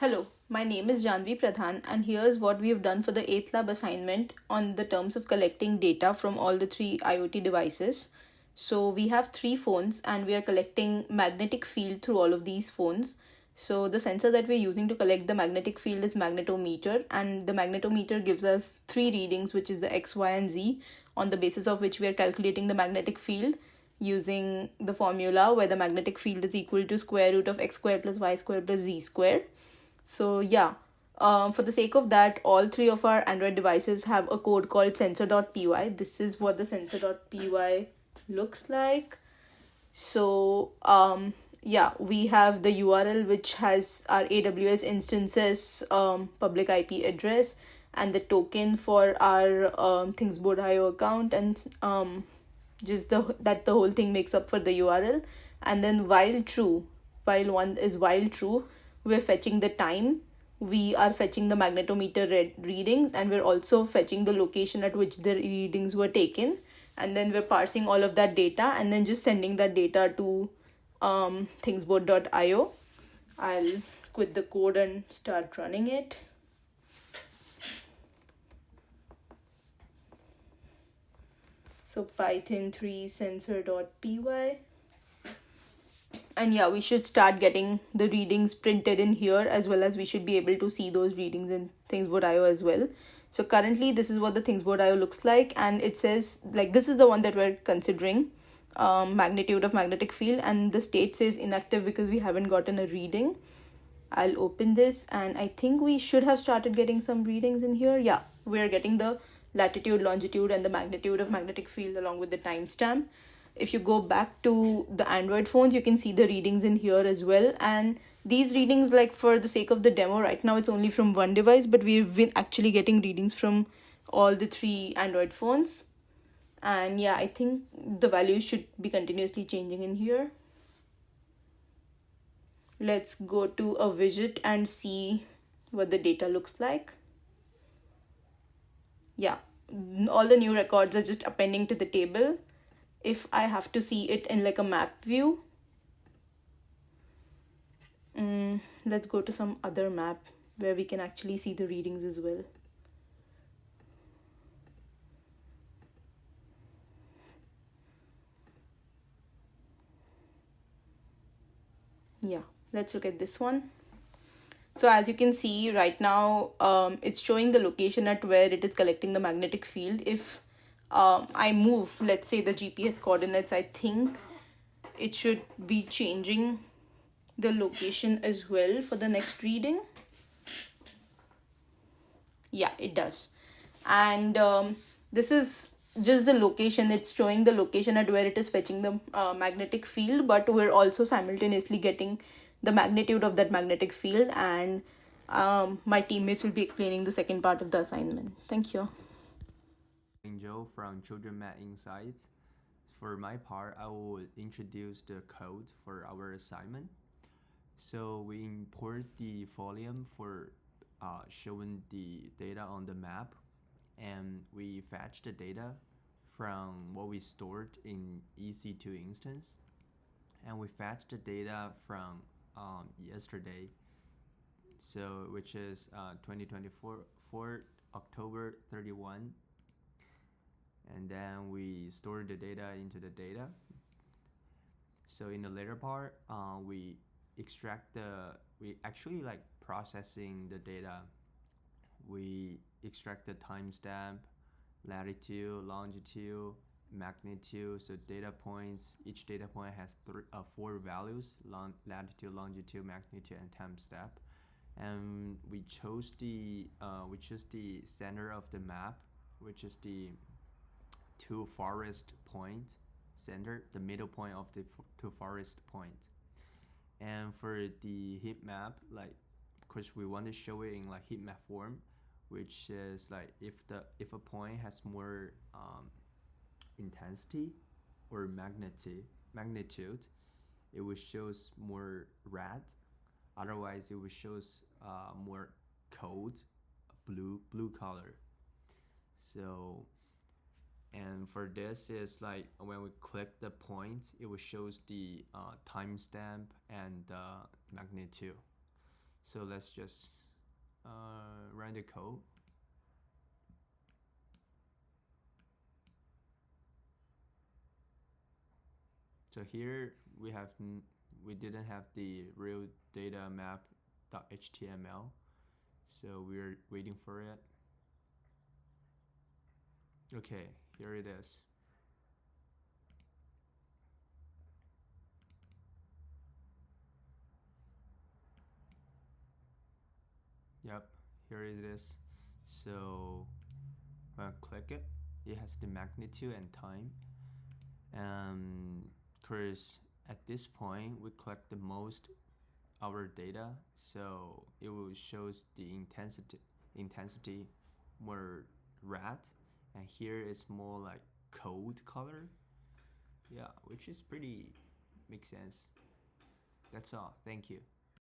Hello, my name is Janvi Pradhan, and here's what we have done for the 8th lab assignment on the terms of collecting data from all the three IoT devices. So, we have three phones, and we are collecting magnetic field through all of these phones. So, the sensor that we're using to collect the magnetic field is magnetometer, and the magnetometer gives us three readings, which is the X, Y, and Z, on the basis of which we are calculating the magnetic field using the formula where the magnetic field is equal to square root of x square plus y square plus z square. So yeah, for the sake of that, all three of our Android devices have a code called sensor.py. This is what the sensor.py looks like. So yeah, we have the URL which has our AWS instances public IP address and the token for our Thingsboard.io account, and just the whole thing makes up for the URL. And then while true, while one is while true, we're fetching the time, we are fetching the magnetometer readings, and we're also fetching the location at which the readings were taken, and then we're parsing all of that data and then just sending that data to thingsboard.io. I'll quit the code and start running it. So python 3 sensor.py, and yeah, we should start getting the readings printed in here, as well as we should be able to see those readings in Thingsboard.io as well. So currently this is what the Thingsboard.io looks like, and it says like this is the one that we're considering, magnitude of magnetic field, and the state says inactive because we haven't gotten a reading. I'll open this, and I think we should have started getting some readings in here. Yeah, we're getting the latitude, longitude, and the magnitude of magnetic field along with the timestamp. If you go back to the Android phones, you can see the readings in here as well. And these readings, like for the sake of the demo, right now it's only from one device, but we've been actually getting readings from all the three Android phones. And yeah, I think the values should be continuously changing in here. Let's go to a widget and see what the data looks like. Yeah, all the new records are just appending to the table. If I have to see it in like a map view, let's go to some other map where we can actually see the readings as well. Yeah, let's look at this one. So as you can see right now, it's showing the location at where it is collecting the magnetic field. If I move, let's say, the GPS coordinates, I think it should be changing the location as well for the next reading. Yeah, it does. And this is just the location. It's showing the location at where it is fetching the magnetic field, but we're also simultaneously getting the magnitude of that magnetic field, and my teammates will be explaining the second part of the assignment. Thank you. Joe from Trojan Med Insights. For my part, I will introduce the code for our assignment. So we import the volume for showing the data on the map, and we fetch the data from what we stored in EC2 instance, and we fetch the data from yesterday, so which is 2024 for October 31, and then we store the data into the data. So in the later part, we actually like processing the data. We extract the timestamp, latitude, longitude, magnitude, so data points. Each data point has four values: latitude, longitude, magnitude, and timestamp. And we chose the center of the map, which is the two forest point center, the middle point of the two forest point. And for the heat map, like, because we want to show it in like heat map form, which is like if a point has more intensity or magnitude, it will shows more red. Otherwise, it will shows more cold blue color. So, and for this is like when we click the point, it will shows the timestamp and magnitude. So let's just run the code. So here we didn't have the real data map.html, so we're waiting for it. Okay, here it is. Yep, here it is. So when I click it, it has the magnitude and time. Cause at this point we collect the most our data, so it will shows the intensity more red, and here it's more like cold color. Yeah, which is pretty makes sense. That's all. Thank you.